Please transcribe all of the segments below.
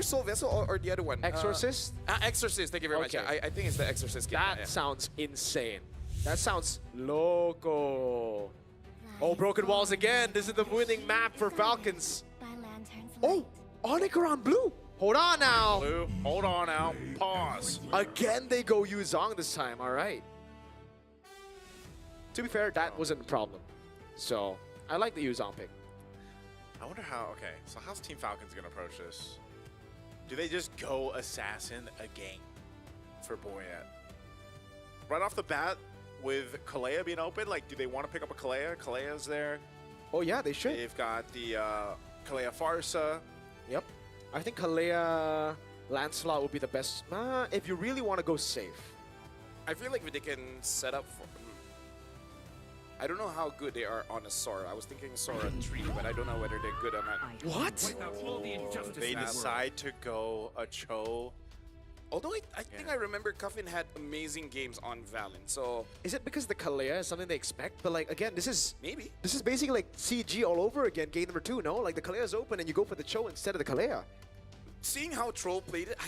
Soul Vessel or the other one? Exorcist? Exorcist, thank you very much. I think it's the Exorcist game. That sounds insane. That sounds loco. Oh, broken walls again. This is the winning map for Falcons. Oh, ONIC around blue. Hold on now. Blue, hold on now. Pause. Again, they go Yuzong this time. All right. To be fair, that wasn't a problem. So, I like the Yuzong pick. I wonder how, okay, so how's Team Falcons going to approach this? Do they just go Assassin again for Boyette? Right off the bat, with Kalea being open, like, do they want to pick up a Kalea? Kalea's there. Oh, yeah, they should. They've got the Kalea Farsa. Yep. I think Kalea Lancelot would be the best. If you really want to go safe. I feel like they can set up for... I don't know how good they are on a Sora. I was thinking Sora 3, but I don't know whether they're good on that. What? They decide to go a Cho. Although I think I remember Cuffin had amazing games on Valen, so... Is it because the Kalea is something they expect? But like, again, this is... Maybe. This is basically like CG all over again, game number 2, no? Like the Kalea is open and you go for the Cho instead of the Kalea. Seeing how Troll played it,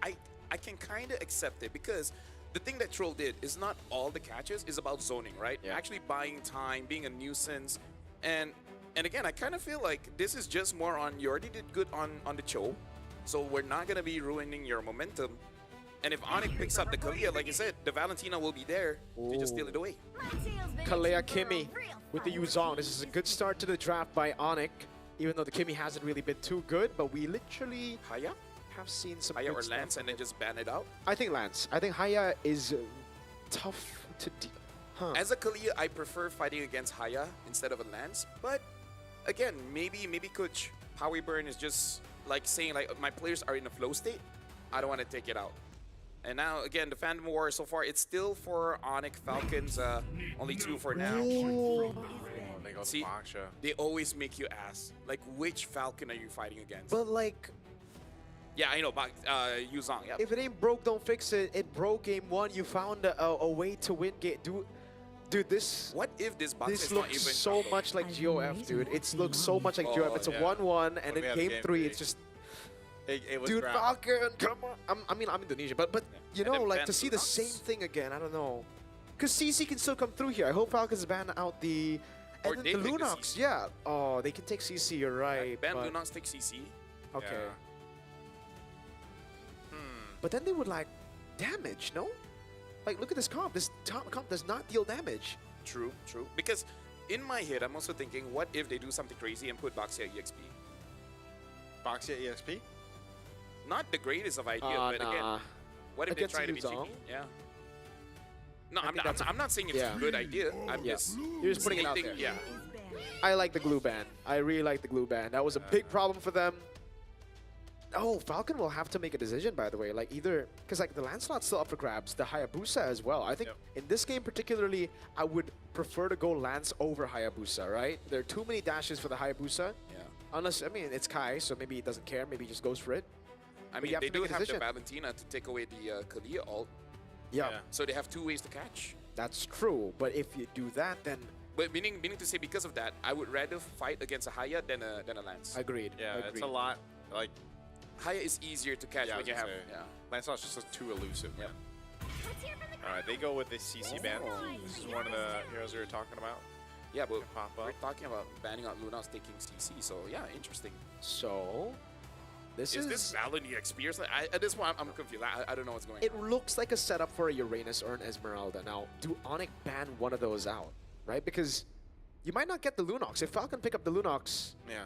I can kind of accept it because the thing that Troll did is not all the catches, is about zoning, right? Yeah. Actually buying time, being a nuisance. And again, I kind of feel like this is just more on, you already did good on the Cho, so we're not going to be ruining your momentum. And if ONIC picks up the Kalea, like I said, the Valentina will be there to just steal it away. Kalea Kimi with the Yuzong. This is a good start to the draft by ONIC, even though the Kimi hasn't really been too good, but we literally Haya? have seen some Haya good or stuff Lance from and then it. just ban it out? I think Lance. I think Haya is tough to deal. Huh. As a Kalea, I prefer fighting against Haya instead of a Lance. But again, maybe Coach Howie Burn is just like saying like my players are in a flow state. I don't want to take it out. And now again, the Phantom War so far it's still for ONIC Falcons. Only 2 for now. Ooh. They go See, Baksha. they always make you ask like which Falcon are you fighting against? But like, Yeah, I know. Yuzong. Yeah. if it ain't broke, don't fix it. It broke game 1. You found a way to win game. Dude, this What if this box this is not looks even so much like GOF, dude. It looks so much like GOF. It's a 1-1, and When we then had game game 3, three. it's just, It was dude, ground. Falcon, come on. I mean, I'm Indonesian, but you And know, then like ban to see the Lunox. same thing again. I don't know, because CC can still come through here. I hope Falcons ban out the Or and they then the take the Lunox. CC. Yeah. Oh, they can take CC. You're right. ban but, Lunox take CC? Okay. Yeah. But then they would like damage, no? Like, look at this comp. This comp does not deal damage. True. Because in my head, I'm also thinking, what if they do something crazy and put Baxia EXP? Baksha EXP? Not the greatest of ideas, but Nah. again, what if Against they try to be Yuzong? cheeky? Yeah. No, I I'm think not, that's I'm not saying it's a good idea. I'm Yeah. just You're just putting it out stating, there. yeah. I like the glue ban. I really like the glue ban. That was a big problem for them. Oh, Falcon will have to make a decision, by the way. Like, either... Because, like, the Lancelot's still up for grabs. The Hayabusa as well. I think in this game particularly, I would prefer to go Lance over Hayabusa, right? There are too many dashes for the Hayabusa. Yeah. Unless, I mean, it's Kai, so maybe he doesn't care. Maybe he just goes for it. I But mean, you have they to do make a have the decision. Valentina to take away the Kalea ult, Yeah, Yeah. so they have 2 ways to catch. that's true. But if you do that, then... But meaning to say, because of that, I would rather fight against a Haya than a Lance. Agreed. Yeah, agreed. it's a lot. Like, Haya is easier to catch Yeah, I when was you have. gonna say. Yeah. Lancelot's just too elusive. Yeah. All right, they go with the CC ban. This is one of the heroes we were talking about. Yeah, but Pop we're up. talking about banning out Lunox taking CC, so yeah, interesting. So... This Is this Valen EXP or something? At this point, I'm confused. I don't know what's going It on. looks like a setup for a Uranus or an Esmeralda. Now, do ONIC ban one of those out, right? Because you might not get the Lunox. If Falcon pick up the Lunox, Yeah.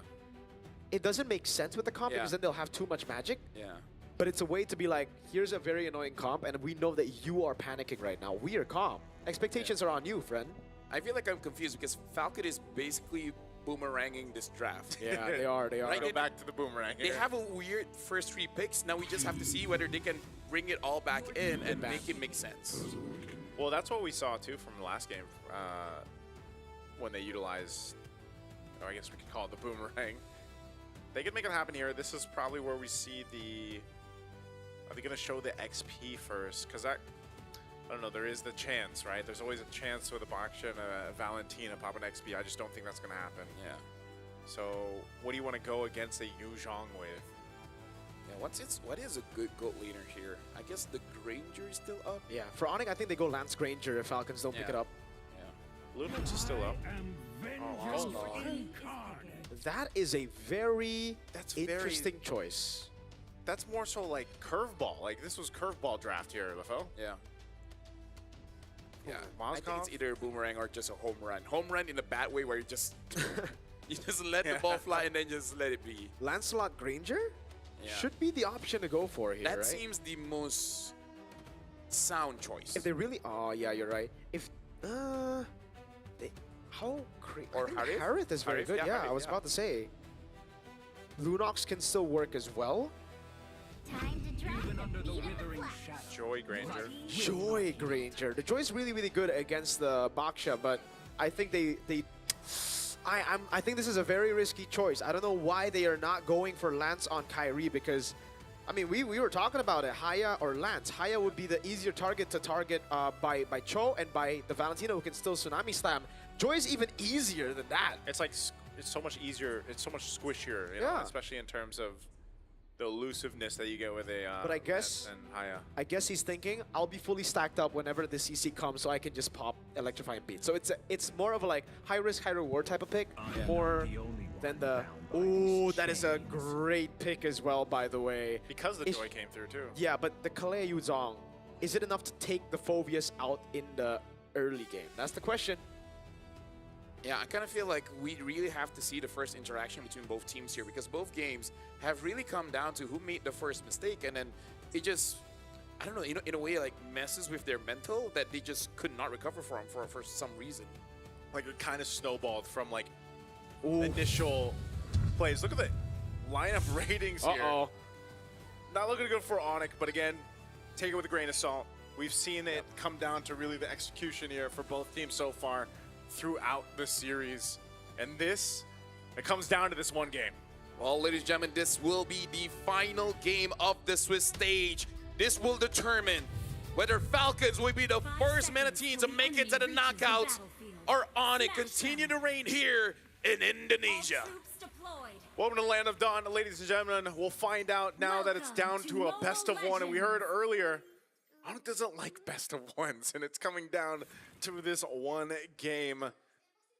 it doesn't make sense with the comp Yeah. because then they'll have too much magic. Yeah. But it's a way to be like, here's a very annoying comp, and we know that you are panicking right now. We are calm. Expectations are on you, friend. I feel like I'm confused because Falcon is basically boomeranging this draft. Yeah, they are. They are. Right, Go back to the boomerang They here. have a weird first 3 picks. Now we just have to see whether they can bring it all back in and back. make it make sense. Well, that's what we saw too from the last game when they utilized, or I guess we could call it the boomerang. They could make it happen here. This is probably where we see the. Are they going to show the XP first? Because that, I don't know. There is the chance, right? There's always a chance with a Baksha and a Valentina pop an XP. I just don't think that's going to happen. Yeah. So, what do you want to go against a Yuzong with? Yeah, what is a good gold laner here? I guess the Granger is still up. Yeah, for ONIC, I think they go Lance Granger if Falcons don't pick it up. Yeah. Lunax is still up. Oh, That is a very interesting choice. That's more so like curveball. Like this was curveball draft here, LaFell. yeah. Yeah, I Mozgov? think it's either a boomerang or just a home run. Home run in a bad way where you just let the ball fly and then just let it be. Lancelot Granger Yeah. should be the option to go for here, That right? seems the most sound choice. If they really, oh yeah, you're right. If how Or I think Harith? Harith is very Harith, good. yeah, Yeah, Harith, I was yeah. about to say. Lunox can still work as well. Time to drop the beat of the flag. Joy Granger. Joy Granger. The Joy's really good against the Baksha, but I think I think this is a very risky choice. I don't know why they are not going for Lance on Kyrie because, I mean, we were talking about it, Haya or Lance. Haya would be the easier target to target by Cho and by the Valentino who can still Tsunami Slam. Joy's even easier than that. It's like it's so much easier. It's so much squishier, you know, Yeah. especially in terms of the elusiveness that you get with a. But I guess- and Haya. I guess he's thinking, I'll be fully stacked up whenever the CC comes so I can just pop Electrifying Beat. So it's more of a like high risk, high reward type of pick, more than the, ooh, that is a great pick as well, by the way. Because the Is- Joy came through too. Yeah, but the Kalei Yuzong, is it enough to take the Phobius out in the early game? That's the question. Yeah, I kind of feel like we really have to see the first interaction between both teams here because both games have really come down to who made the first mistake, and then it just, I don't know, you know, in a way like messes with their mental that they just could not recover from for some reason. Like it kind of snowballed from like Ooh. initial plays. Look at the lineup ratings here. Uh-oh. Not looking good for ONIC, but again, take it with a grain of salt. We've seen it come down to really the execution here for both teams so far throughout the series. And this, it comes down to this one game. Well, ladies and gentlemen, this will be the final game of the Swiss stage. This will determine whether Falcons will be the first MENA team to make it to the knockouts or ONIC continue to reign here in Indonesia. Welcome to the Land of Dawn, ladies and gentlemen. We'll find out now that it's down to a best of one. And we heard earlier, ONIC doesn't like best of ones, and it's coming down to this one game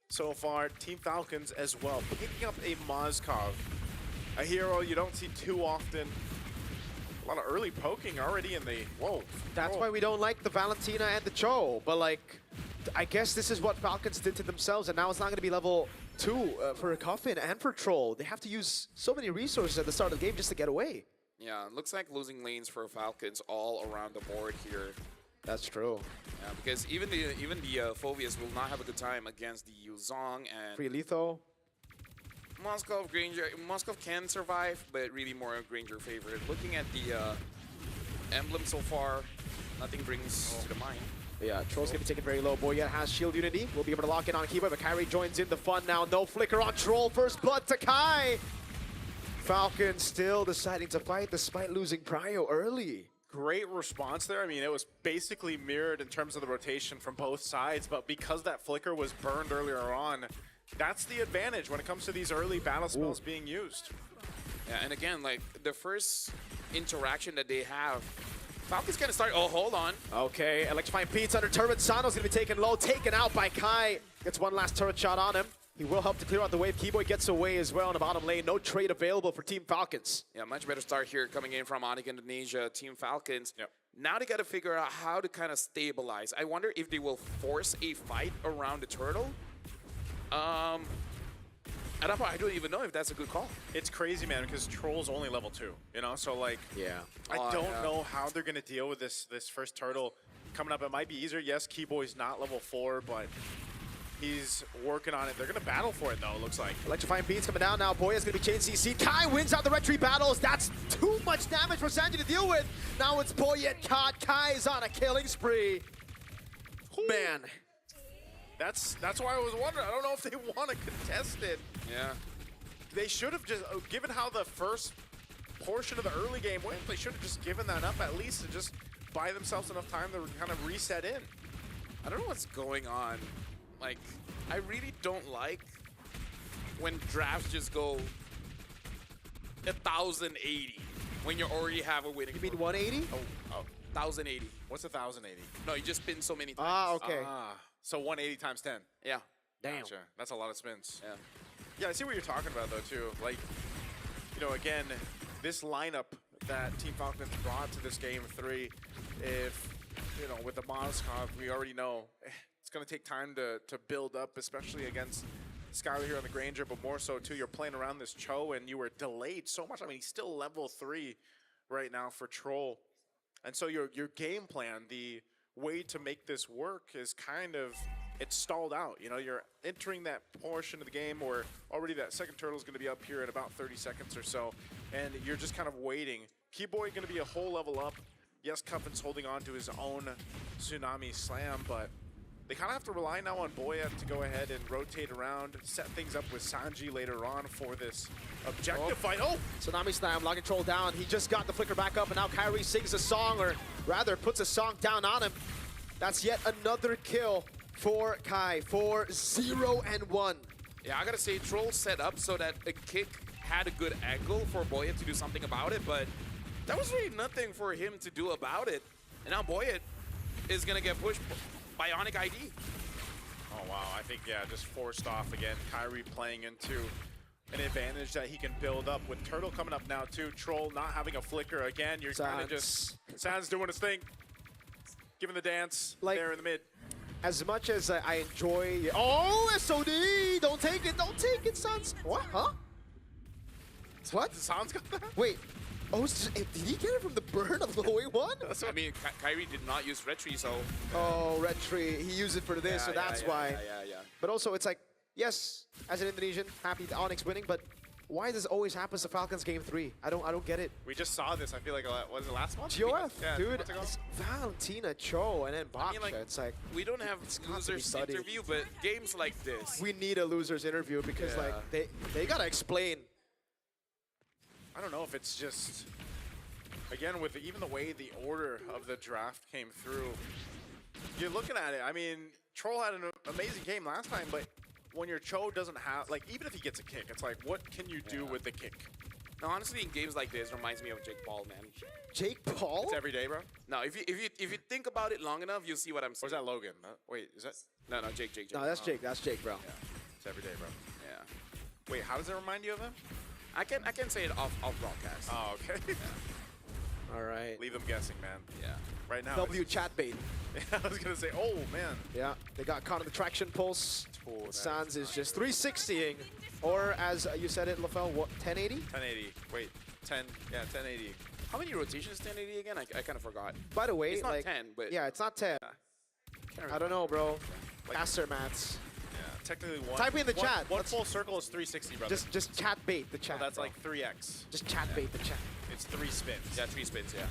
so far. Team Falcons as well, picking up a Mozgov, a hero you don't see too often. A lot of early poking already in the, whoa. That's why we don't like the Valentina and the Cho, but like, I guess this is what Falcons did to themselves, and now it's not going to be level 2 for Coffin and for Troll. They have to use so many resources at the start of the game just to get away. Yeah, it looks like losing lanes for Falcons all around the board here. That's true. Yeah, because even the Phobius will not have a good time against the Yuzong and Free Letho. Moskov. Granger. Moskov can survive, but really more a Granger favorite. Looking at the emblem so far, nothing brings to the mind. Yeah, Troll's gonna be taken very low. Boyet has shield unity. We'll be able to lock in on Kiba, but Kyrie joins in the fun now. No flicker on Troll. First blood to Kai. Falcon still deciding to fight despite losing Prio early. Great response there. I mean, it was basically mirrored in terms of the rotation from both sides, but because that flicker was burned earlier on, that's the advantage when it comes to these early battle spells being used. Yeah, and again, like the first interaction that they have, Falcons gonna start. Oh, hold on. Okay, Electrifying Pete's under turret. Sano's gonna be taken low, taken out by Kai. Gets one last turret shot on him. He will help to clear out the wave. Keyboy gets away as well in the bottom lane. No trade available for Team Falcons. Yeah, much better start here coming in from ONIC Indonesia, Team Falcons. Yep. Now they got to figure out how to kind of stabilize. I wonder if they will force a fight around the turtle. I don't even know if that's a good call. It's crazy, man, because Troll's only level 2, you know? So, like, Yeah. I don't yeah. know how they're going to deal with this first turtle coming up. It might be easier. Yes, Keyboy's not level 4, but he's working on it. They're going to battle for it, though, it looks like. Electrifying Pete's coming down now. Boya's gonna be chain CC. Kai wins out the red tree battles. That's too much damage for Sanji to deal with. Now it's Boyet caught. Kai's on a killing spree. Man. That's why I was wondering. I don't know if they want to contest it. Yeah. They should have just, given how the first portion of the early game went, they should have just given that up at least to just buy themselves enough time to kind of reset in. I don't know what's going on. Like, I really don't like when drafts just go 1,080. when you already have a winning. You mean throw. 180? Oh, 1080. what's 1,080? No, you just spin so many times. Ah, okay. So 180 times 10. Yeah. Damn. Gotcha. That's a lot of spins. Yeah. Yeah, I see what you're talking about though too. Like, you know, again, this lineup that Team Falcons brought to this game 3, if you know, with the Moskov, we already know it's gonna take time to build up, especially against Skylar here on the Granger, but more so too, you're playing around this Cho and you were delayed so much. I mean, he's still level 3 right now for Troll. And so your game plan, the way to make this work is kind of, it's stalled out. You know, you're entering that portion of the game where already that second turtle is going to be up here in about 30 seconds or so, and you're just kind of waiting. Keyboy going to be a whole level up. Yes, Cuffin's holding on to his own Tsunami Slam, but they kind of have to rely now on Boya to go ahead and rotate around, set things up with Sanji later on for this objective fight. Oh! Tsunami Slam, lock control down. He just got the flicker back up, and now Kyrie sings a song, or rather puts a song down on him. That's yet another kill for Kai for 0-1. Yeah, I gotta say, Troll set up so that a kick had a good angle for Boyet to do something about it, but that was really nothing for him to do about it. And now Boyet is gonna get pushed by ONIC ID. Oh, wow. I think, yeah, just forced off again. Kyrie playing into an advantage that he can build up with Turtle coming up now, too. Troll not having a flicker again. You're kind of just... Sans doing his thing. Giving the dance Like, there in the mid. As much as I enjoy... Oh, SOD! Don't take it! Don't take it, Sans! What? Huh? What? Sans got that? Wait. Oh, did he get it from the burn of the way one? I mean, Kyrie did not use Red Tree, so... Oh, Red Tree. He used it for this, so that's why. Yeah. But also, it's like, yes, as an Indonesian, happy to Onyx winning, but why does this always happen to Falcons game 3? I don't get it. We just saw this, I feel like, was it last month? GOF, Yeah, dude, months ago? it's Valentina, Cho, and then Baksha. I mean, like, it's like, we don't have got to be losers studied. interview, but games like this... we need a loser's interview because, Yeah. like, they gotta explain. I don't know if it's just... Again, with even the way the order of the draft came through, you're looking at it. I mean, Troll had an amazing game last time, but when your Cho doesn't have, like, even if he gets a kick, it's like, what can you do with the kick? No, honestly, in games like this, reminds me of Jake Paul, man. Jake Paul? It's every day, bro. No, if you think about it long enough, you'll see what I'm Or saying. is that Logan? Wait, is that? No, Jake. No, that's Jake. That's Jake, bro. Yeah, it's every day, bro. Yeah. Wait, how does it remind you of him? I can say it off broadcast. Oh, okay. All right. Leave them guessing, man. Yeah. Right now. W chat bait. I was gonna say, oh man. Yeah, they got caught in the traction pulse. Oh, that Sans is nice. just 360ing, or as you said it, LaFell, what, 1080? 1080. Wait, 10. Yeah, 1080. How many rotations 1080 again? I kind of forgot. By the way, It's not like 10, but yeah, it's not 10. I don't know, bro. Like- Master maths. Yeah, technically one. Type in the one, chat. One Let's- full circle is 360, brother. Just chat bait the chat. So that's bro. like 3x. Just chat bait the chat. It's 3 spins. Yeah, 3 spins. Yeah.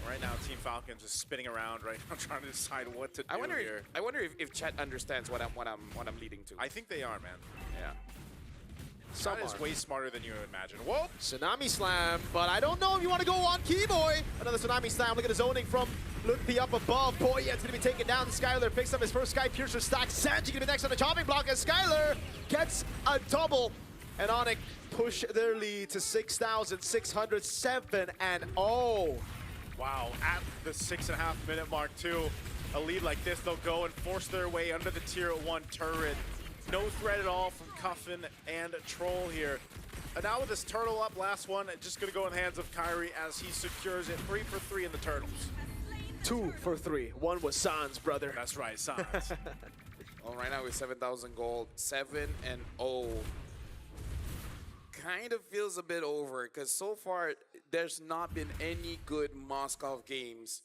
Right now, Team Falcons is spinning around right now, trying to decide what to do I wonder here. if chat understands what I'm leading to. I think they are, man. Yeah. Some Chat is are. way smarter than you imagine. Whoa! Tsunami Slam, but I don't know if you want to go on Keyboy. Another Tsunami Slam. Look at the zoning from Lookby up above. Boy, yeah, it's going to be taken down. Skylar picks up his first Sky Piercer stack. Sanji going to be next on the chopping block as Skylar gets a double. And ONIC push their lead to 6,607 and oh. Wow, at the 6.5 minute mark too. A lead like this, they'll go and force their way under the tier 1 turret. No threat at all from Cuffin and Troll here. And now with this turtle up, last one, just gonna go in the hands of Kyrie as he secures it. 3 for 3 in the turtles. 2 for 3. One was Sans, brother. That's right, Sans. Well, right now with 7,000 gold, 7-0. Kind of feels a bit over because so far there's not been any good Moskov games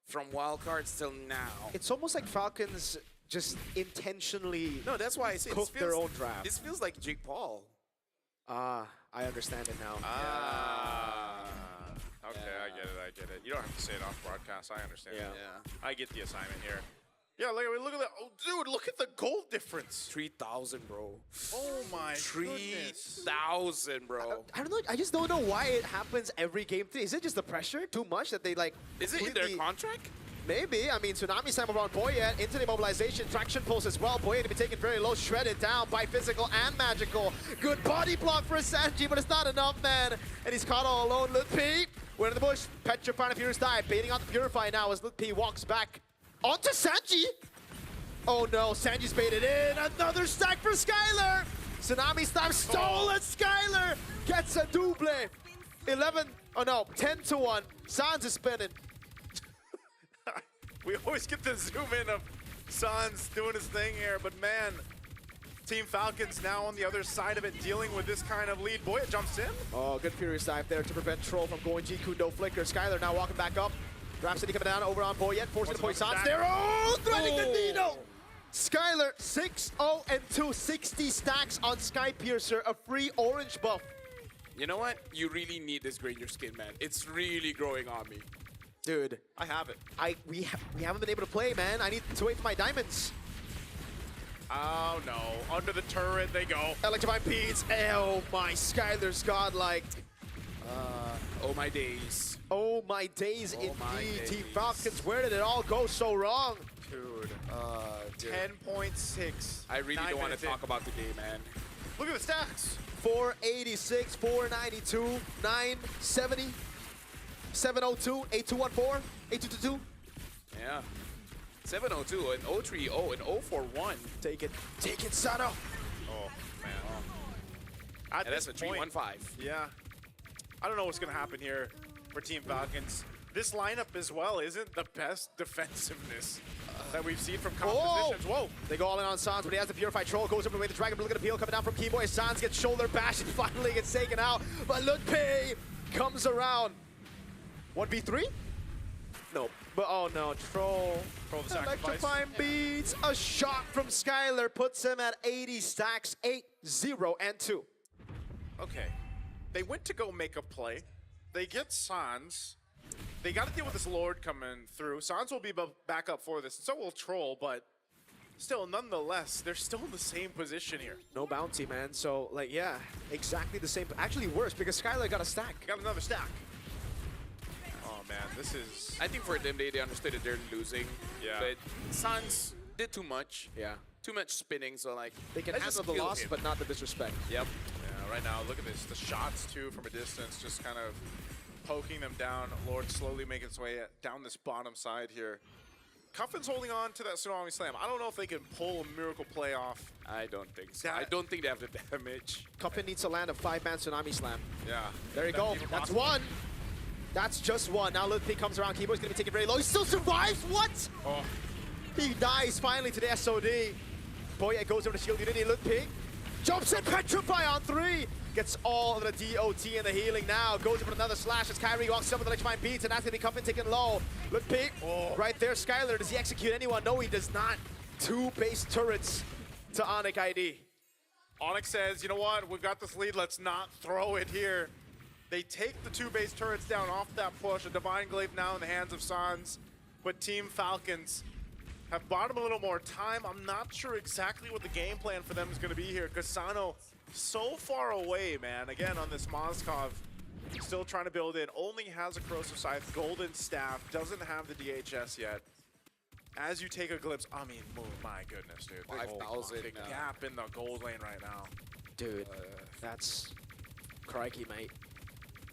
from Wildcards till now. It's almost like Falcons just intentionally No, that's why I say cook their own draft. This feels like Jake Paul. I understand it now. Okay, I get it. You don't have to say it off broadcast. I understand. Yeah. Yeah. I get the assignment here. Yeah, look at that. Oh, dude, look at the gold difference. 3,000, bro. Oh my goodness. 3,000, bro. I don't know. I just don't know why it happens every game 3. Is it just the pressure too much that they like? Is it in their completely- contract? Maybe. I mean, Tsunami Slam over on Boyet into the mobilization. Traction pulse as well. Boyet to be taken very low, shredded down by physical and magical. Good body block for Sanji, but it's not enough, man. And he's caught all alone. Lutpi, we're in the bush. Petrifying Furious Die, baiting out the Purify now as Lutpi walks back onto Sanji. Oh no, Sanji's baited in. Another stack for Skylar. Tsunami Slam stolen. Skylar gets a double. 10-1. Sans is spinning. We always get the zoom in of Sans doing his thing here, but man, Team Falcons now on the other side of it, dealing with this kind of lead. Boy, it jumps in. Oh, good Furious Dive there to prevent Troll from going G-Coup, no flicker. Skylar now walking back up. Rhapsody coming down over on Boyet, forcing the point Sans there. Oh, threading the needle. Skylar 6-0-2, 60 stacks on Sky Piercer, a free orange buff. You know what? You really need this Granger skin, man. It's really growing on me. Dude, I have it. we haven't been able to play, man. I need to wait for my diamonds. Oh no, under the turret they go. Electrifying beats. Oh my, Skylar's godlike. Oh my days. Oh my days Oh my indeed. days. Team Falcons, where did it all go so wrong? Dude, Dude. 10.6. I really 9 don't want minutes to in. talk about the game, man. Look at the stacks. 486, 492, 970, 702, 8214, 8222. Yeah. 702 and 030 and 041. Take it, Sano. Oh man. At And that's this a point, 315. yeah. I don't know what's gonna happen here for Team Falcons. This lineup as well isn't the best defensiveness that we've seen from compositions. Whoa! They go all in on Sans, but he has the Purified Troll, goes over the way the Dragon, but look at the appeal coming down from Keyboy. Sans gets shoulder bashed and finally gets taken out, but Lutpi comes around. 1v3? No, but oh no, Troll. Troll the sacrifice. Electrifying beats, a shot from Skylar puts him at 80 stacks, 8-0-2. Okay. They went to go make a play. They get Sans. They got to deal with this Lord coming through. Sans will be back up for this, and so will Troll, but still, nonetheless, they're still in the same position here. No bounty, man. So, like, yeah, exactly the same. Actually worse, because Skylar got a stack. Got another stack. Oh man, this is... I think for them, they understood that they're losing. Yeah. But Sans did too much. Yeah. Too much spinning, so like... They can let's handle just the kill loss, him. but not the disrespect. Yep. Yeah, right now, look at this. The shots, too, from a distance, just kind of poking them down. Lord slowly making its way down this bottom side here. Cuffin's holding on to that Tsunami Slam. I don't know if they can pull a miracle play off. I don't think so. That- I don't think they have the damage. Cuffin needs to land a 5-man Tsunami Slam. Yeah. There you That's go. even That's possible. one. That's just one. Now Lutpi comes around. Keyboy's going to be taken very low. He still survives. What? Oh, He dies finally to the SOD. Boye goes over to shield unity. Lutpi jumps in. Petrify on 3. Gets all of the DOT and the healing now. Goes in for another slash as Kyrie walks up with the electrifying beats, and that's going to be Cuffin taken low. Lutpi right there. Skylar, does he execute anyone? No, he does not. 2 base turrets to ONIC ID. ONIC says, you know what? We've got this lead. Let's not throw it here. They take the 2 base turrets down off that push. A Divine Glaive now in the hands of Sans. But Team Falcons have bought him a little more time. I'm not sure exactly what the game plan for them is going to be here. Kasano so far away, man. Again, on this Moskov, still trying to build in. Only has a Corrosive Scythe, Golden Staff, doesn't have the DHS yet. As you take a glimpse, I mean, oh my goodness, dude. 5,000, The gap in the gold lane right now. Dude, that's crikey, mate.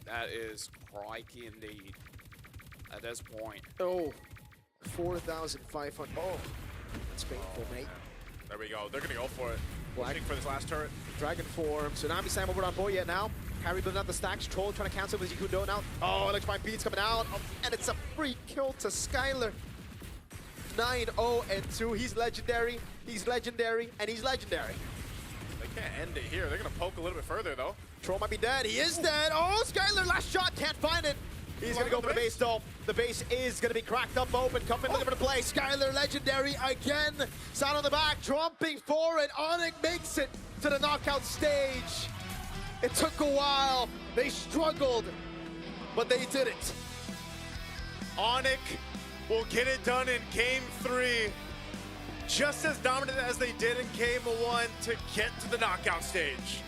That is crikey indeed. At this point. Oh, 4,500. Oh, that's painful, mate. There we go. They're going to go for it. Black. Pushing for this last turret. Dragon form. Tsunami Slam over on Boyet now. Kyrie building up the stacks. Troll trying to cancel with Zikudo now. Oh, Electrifying Beats coming out. Oh, and it's a free kill to Skylar. 9-0-2. He's legendary. He's legendary. And he's legendary. They can't end it here. They're going to poke a little bit further, though. Troll might be dead. He is dead. Oh, Skylar, last shot. Can't find it. He's going to go for the base, though. The base is going to be cracked up open. Coming looking for the play. Skylar, legendary again. Sound on the back. Trumping for it. ONIC makes it to the knockout stage. It took a while. They struggled, but they did it. ONIC will get it done in Game 3. Just as dominant as they did in Game 1 to get to the knockout stage.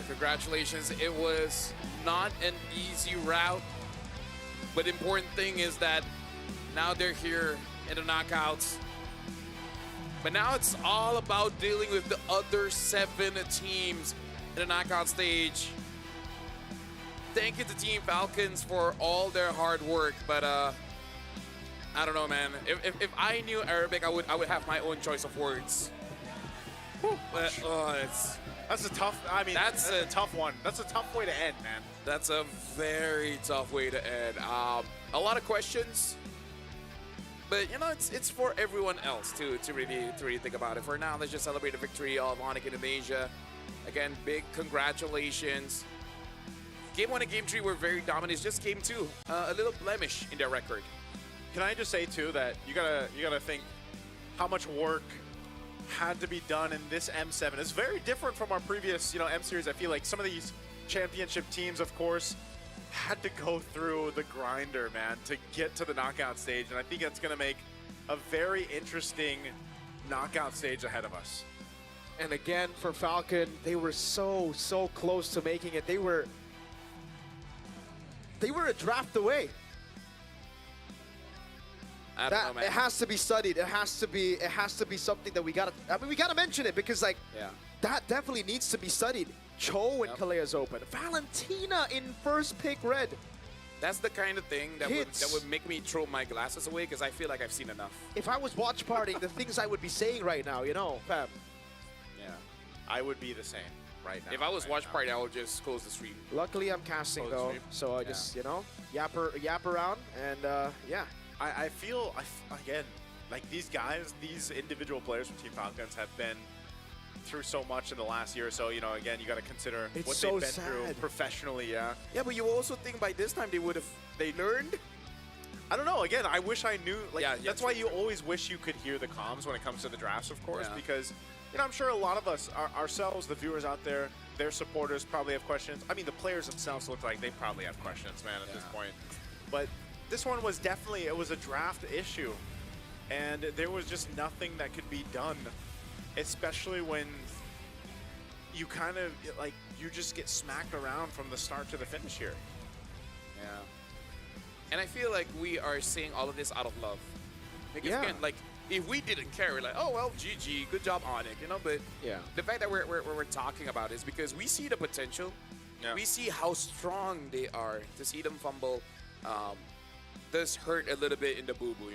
Congratulations. It was not an easy route. But the important thing is that Now they're here in the knockouts. But now it's all about dealing with the other 7 teams in the knockout stage. Thank you to Team Falcons for all their hard work, but I don't know, man. If I knew Arabic, I would have my own choice of words. But That's a tough. I mean, that's a tough one. That's a tough way to end, man. That's a very tough way to end. A lot of questions, but you know, it's for everyone else to really think about it. For now, let's just celebrate the victory of ONIC Indonesia. Again, big congratulations. Game 1 and Game 3 were very dominant. It's just Game 2, a little blemish in their record. Can I just say too that you gotta think how much work had to be done in this M7. It's very different from our previous, M series. I feel like some of these championship teams, of course, had to go through the grinder, man, to get to the knockout stage. And I think that's going to make a very interesting knockout stage ahead of us. And again, for Falcon, they were so close to making it. They were a draft away. I don't know, man. It has to be studied. It has to be something that we gotta mention it, because that definitely needs to be studied. Cho and Kalea's open. Valentina in first pick red. That's the kind of thing that would make me throw my glasses away, because I feel like I've seen enough. If I was watch partying, the things I would be saying right now, fam. Yeah, I would be the same right now. If I was watch party, I would just close the stream. Luckily, I'm casting though, so I just yap around and yeah. I feel, again, like these guys, these individual players from Team Falcons have been through so much in the last year or so. Again, you got to consider what they've been through professionally. Yeah, but you also think by this time they learned. I don't know. Again, I wish I knew. Like, that's why you always wish you could hear the comms when it comes to the drafts, of course, because I'm sure a lot of us, ourselves, the viewers out there, their supporters probably have questions. I mean, the players themselves look like they probably have questions, man, at this point. But this one was definitely, it was a draft issue, and there was just nothing that could be done, especially when you kind of, you just get smacked around from the start to the finish here. Yeah. And I feel like we are saying all of this out of love. Because again, if we didn't care, we're like, oh, well, GG, good job, ONIC, but the fact that we're talking about it is because we see the potential. Yeah. We see how strong they are. To see them fumble does hurt a little bit in the boo-boo,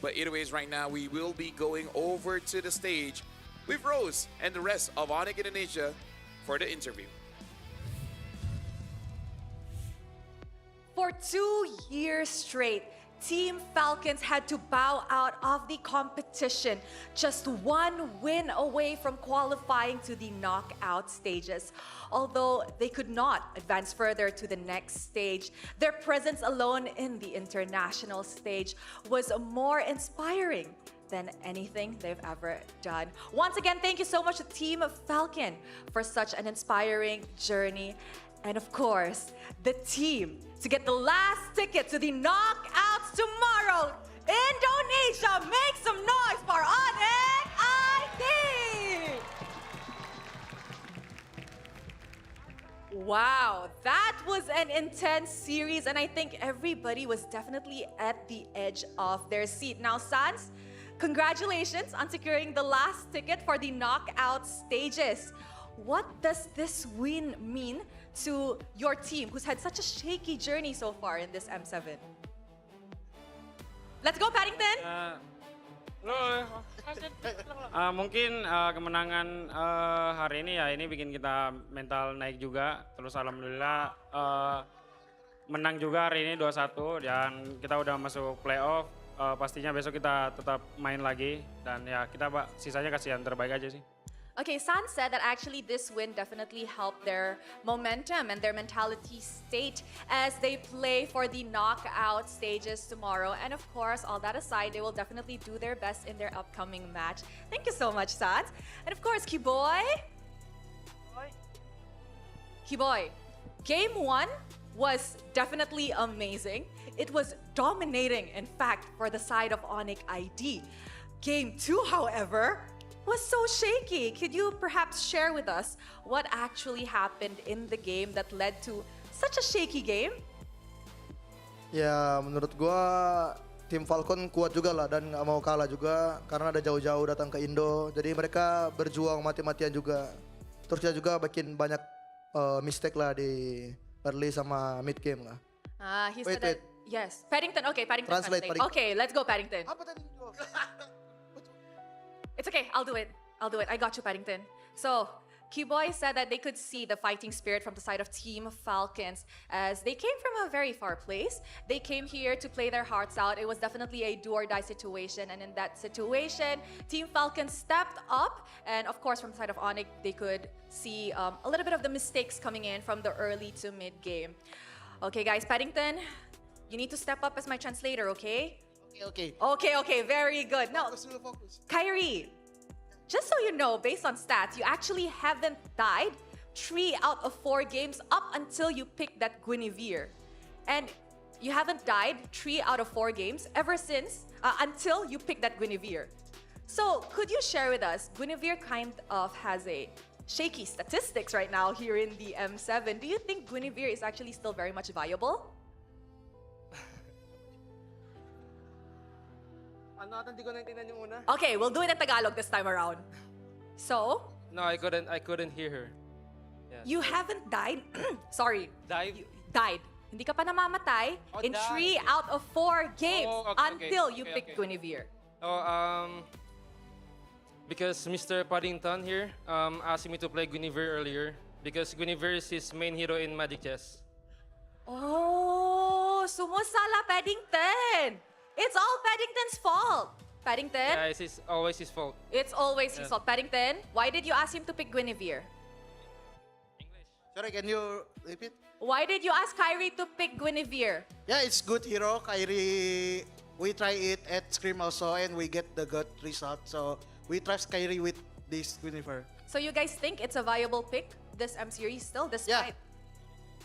But anyways, right now, we will be going over to the stage with Rose and the rest of ONIC Indonesia for the interview. For 2 years straight, Team Falcons had to bow out of the competition, just 1 win away from qualifying to the knockout stages. Although they could not advance further to the next stage, their presence alone in the international stage was more inspiring than anything they've ever done. Once again, thank you so much to Team Falcon for such an inspiring journey. And of course, the team to get the last ticket to the knockouts tomorrow. Indonesia, make some noise for ONIC ID! Wow, that was an intense series, and I think everybody was definitely at the edge of their seat. Now, Sans, congratulations on securing the last ticket for the knockout stages. What does this win mean to your team, who's had such a shaky journey so far in this M7? Let's go, Paddington! Mungkin kemenangan hari ini ini bikin kita mental naik juga. Terus alhamdulillah menang juga hari ini 2-1 dan kita udah masuk playoff. Pastinya besok kita tetap main lagi dan kita sisanya kasih yang terbaik aja sih. Okay, San said that actually this win definitely helped their momentum and their mentality state as they play for the knockout stages tomorrow. And of course, all that aside, they will definitely do their best in their upcoming match. Thank you so much, San. And of course, Kiboy. Kiboy, Game 1 was definitely amazing. It was dominating, in fact, for the side of ONIC ID. Game 2, however, was so shaky. Could you perhaps share with us what actually happened in the game that led to such a shaky game? Ya, menurut gua tim Falcon kuat juga lah dan nggak mau kalah juga karena ada jauh-jauh datang ke Indo. Jadi mereka berjuang mati-matian juga. Terus kita juga bikin banyak mistake lah di early sama mid game lah. He Wait, said that. Yes, Paddington. Okay, Paddington. Translate, Paddington. Okay, let's go, Paddington. Apa tadi? It's okay. I'll do it. I got you, Paddington. So, Q-Boy said that they could see the fighting spirit from the side of Team Falcons as they came from a very far place. They came here to play their hearts out. It was definitely a do-or-die situation, and in that situation, Team Falcons stepped up. And of course, from the side of ONIC, they could see a little bit of the mistakes coming in from the early to mid-game. Okay, guys, Paddington, you need to step up as my translator, okay? Okay. Okay, very good. Now, Focus. Kyrie, just so you know, based on stats, you actually haven't died 3 out of 4 games up until you picked that Guinevere. And you haven't died 3 out of 4 games ever since, until you picked that Guinevere. So, could you share with us, Guinevere kind of has a shaky statistics right now here in the M7. Do you think Guinevere is actually still very much viable? Okay, we'll do it in Tagalog this time around. So, No, I couldn't hear her. Yeah. you haven't died. Sorry. Dive? You died. Hindi ka pa namamatay Oh, in died. 3 out of 4 games Oh, okay, until you okay, picked okay. Guinevere. Oh, because Mr. Paddington here asked me to play Guinevere earlier because Guinevere is his main hero in Magic Chess. Oh, sumusala Paddington. It's all Paddington's fault. Paddington, Yeah, it's always his fault. it's always his Yeah. fault. Paddington, why did you ask him to pick Guinevere? Sorry, can you repeat? Why did you ask Kyrie to pick Guinevere? Yeah, it's good hero. Kyrie, we try it at Scream also and we get the good result. So we trust Kyrie with this Guinevere. So you guys think it's a viable pick, this M series still, despite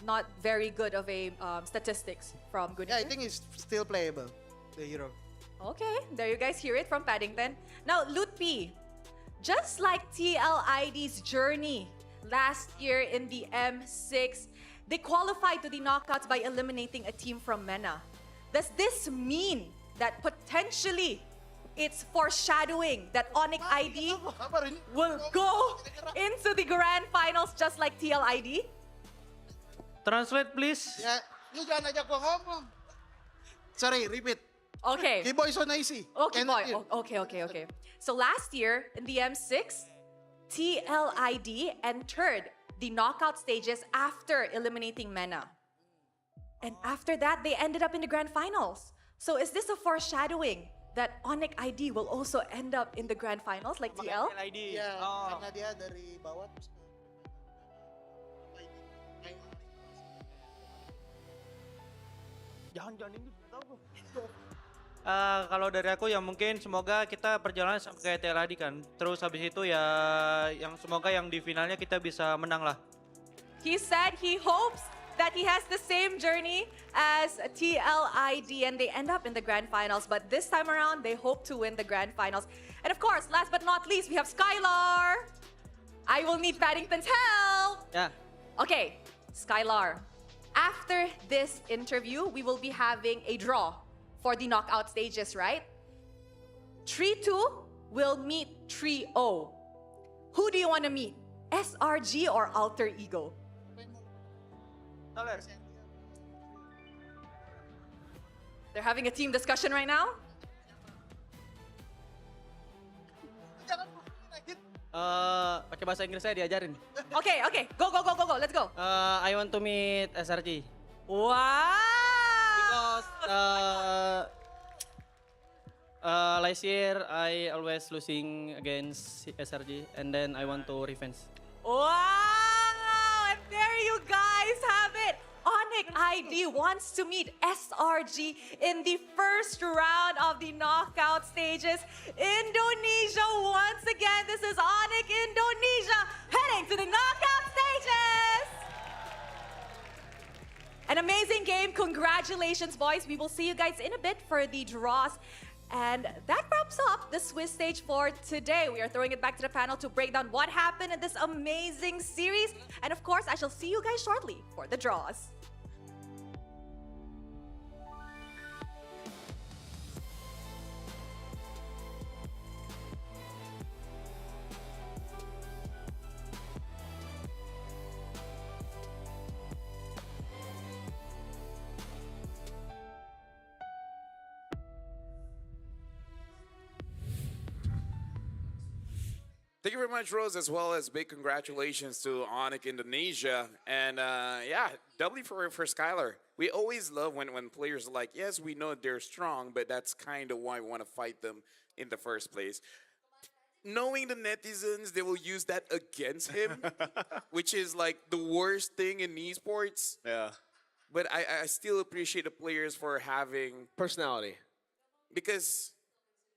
not very good of a statistics from Guinevere? Yeah, I think it's still playable, the hero. Okay, there you guys hear it from Paddington. Now, Lutpi, just like TLID's journey last year in the M6, they qualified to the knockouts by eliminating a team from MENA. Does this mean that potentially it's foreshadowing that ONIC ID will go into the grand finals just like TLID? Translate, please. Yeah, you jangan ajak gua ngomong. Sorry, repeat. Okay. Keyboy so noisy. Okay, Cannot boy. hear. Okay. So last year in the M6, TLID entered the knockout stages after eliminating MENA. And after that, they ended up in the grand finals. So is this a foreshadowing that ONIC ID will also end up in the grand finals like TL? Iya, karena dia dari bawah terus ke Kalau dari aku ya mungkin semoga kita perjalanan sampai kayak TLAD kan. Terus habis itu ya yang semoga yang di finalnya kita bisa menang lah. He said he hopes that he has the same journey as TLID and they end up in the grand finals. But this time around, they hope to win the grand finals. And of course, last but not least, we have Skylar. I will need Paddington's help. Ya. Okay, Skylar. After this interview, we will be having a draw for the knockout stages, right? 3-2 will meet 3-0. Who do you want to meet? SRG or Alter Ego? They're having a team discussion right now. Pakai bahasa Inggris saya diajarin. Okay, go, let's go. I want to meet SRG. Wow! Because last year I always losing against SRG and then I want to revenge. Wow! And there you guys have it. ONIC ID wants to meet SRG in the first round of the knockout stages. Indonesia once again. This is ONIC Indonesia heading to the knockout stages. An amazing game. Congratulations, boys. We will see you guys in a bit for the draws. And that wraps up the Swiss stage for today. We are throwing it back to the panel to break down what happened in this amazing series. And of course, I shall see you guys shortly for the draws. Thank you very much, Rose, as well as big congratulations to ONIC Indonesia. And yeah, W for Skylar. We always love when players are like, yes, we know they're strong, but that's kind of why we want to fight them in the first place. Knowing the netizens, they will use that against him, which is like the worst thing in esports. Yeah. But I still appreciate the players for having, Personality. because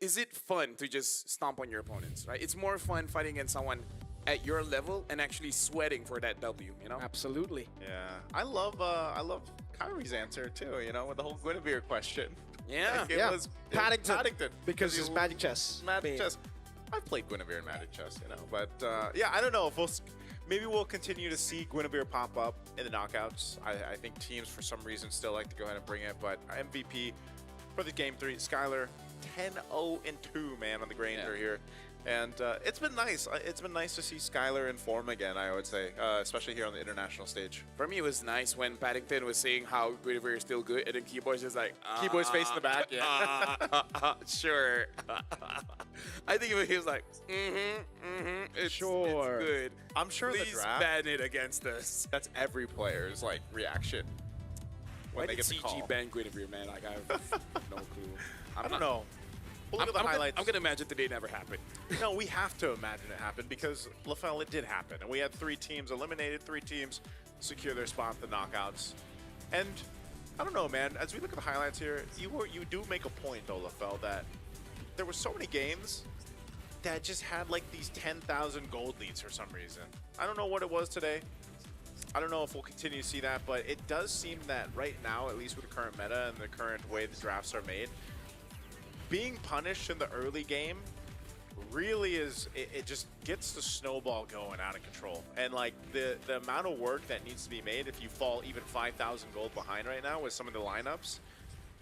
is it fun to just stomp on your opponents, right? It's more fun fighting against someone at your level and actually sweating for that W, you know? Absolutely. Yeah. I love Kyrie's answer too, you know, with the whole Guinevere question. Yeah. Like, it Yeah. was Paddington. Because he it's Magic Chess. Magic Chess. I've played Guinevere in Magic Chess, you know, but yeah, I don't know if maybe we'll continue to see Guinevere pop up in the knockouts. I think teams for some reason still like to go ahead and bring it, but MVP for the game 3, Skylar, 10-0-2, man, on the grinder here. And it's been nice. It's been nice to see Skylar in form again, I would say, especially here on the international stage. For me, it was nice when Paddington was saying how Guinevere is still good, and then Keyboy's just like, Keyboy's face in the back, yeah. Sure. I think he was like, it's good. I'm sure Please the draft, ban it against us. that's every player's like reaction when Why they did get the call. CG ban Guinevere, man? Like, I have no clue. I don't know. We'll look at the highlights. I'm gonna imagine today never happened. No, we have to imagine it happened because LaFell, it did happen. And we had 3 teams eliminated, 3 teams secure their spot in the knockouts. And I don't know, man, as we look at the highlights here, you do make a point, though, LaFell, that there were so many games that just had like these 10,000 gold leads for some reason. I don't know what it was today. I don't know if we'll continue to see that, but it does seem that right now, at least with the current meta and the current way the drafts are made, being punished in the early game really is, it just gets the snowball going out of control. And like the amount of work that needs to be made if you fall even 5,000 gold behind right now with some of the lineups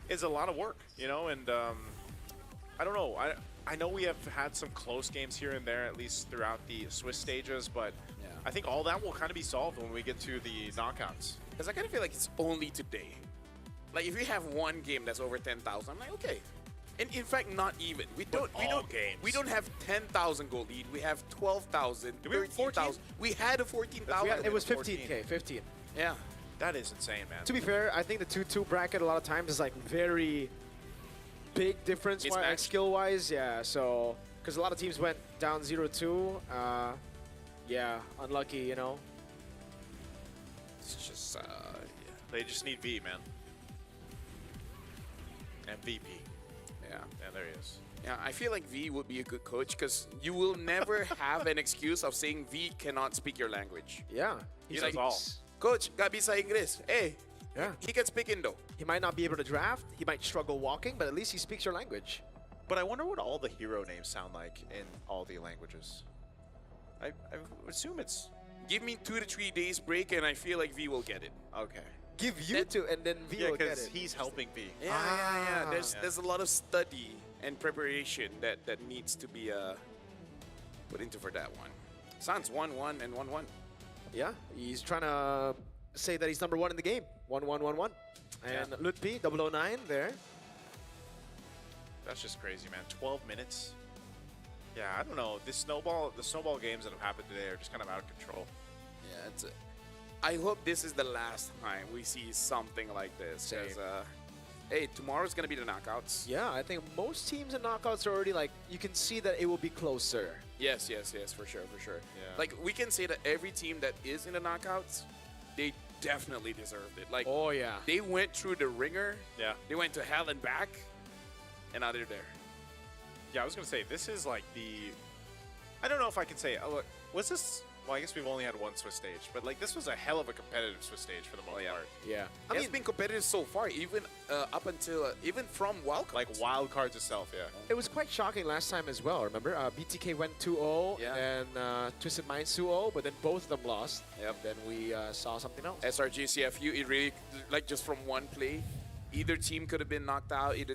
is a lot of work, you know? And I don't know. I know we have had some close games here and there, at least throughout the Swiss stages, but I think all that will kind of be solved when we get to the knockouts. Because I kind of feel like it's only today. Like, if we have one game that's over 10,000, I'm like, okay. And in fact, not even. We don't have 10,000 gold lead. We have 12,000, 13,000. We had a 14,000. It was 15K, 15. Yeah. That is insane, man. To be fair, I think the 2-2 bracket a lot of times is like very big difference Mismatch. skill-wise. Yeah, so because a lot of teams went down 0-2. Yeah, unlucky, you know. It's just, yeah. They just need V, man. MVP. Yeah. Yeah, there he is. Yeah, I feel like V would be a good coach because you will never have an excuse of saying V cannot speak your language. Yeah. He's That's like, all. Coach, gak bisa Inggris. Hey, Yeah. he can speak Indo. He might not be able to draft. He might struggle walking, but at least he speaks your language. But I wonder what all the hero names sound like in all the languages. I assume it's... Give me 2 to 3 days break and I feel like V will get it. Okay. Give you to, and then V Yeah, will get because it. he's helping V. Yeah. Yeah. There's a lot of study and preparation that needs to be put into for that one. Sounds 1-1 and 1-1. Yeah, he's trying to say that he's number 1 in the game. 1-1-1-1. And Yeah. Lutpi, 009 there. That's just crazy, man. 12 minutes. Yeah, I don't know. The snowball games that have happened today are just kind of out of control. Yeah, it's I hope this is the last time we see something like this. 'Cause, hey, tomorrow's gonna be the knockouts. Yeah, I think most teams in knockouts are already like, you can see that it will be closer. Yes, for sure. Yeah. Like, we can say that every team that is in the knockouts, they definitely deserved it. Like, Oh, yeah. they went through the ringer. Yeah. They went to hell and back, and now they're there. Yeah, I was going to say, this is like the... I don't know if I can say... Oh, look, was this... Well, I guess we've only had one Swiss stage, but like this was a hell of a competitive Swiss stage for the most part. Yeah. I mean, it's been competitive so far, even up until, even from Wildcard. Like Wildcards itself, yeah. It was quite shocking last time as well, remember? BTK went 2-0, Yeah. and Twisted Minds 2-0, but then both of them lost. Yep. Then we saw something else. SRG, CFU, it really, like just from one play, either team could have been knocked out, either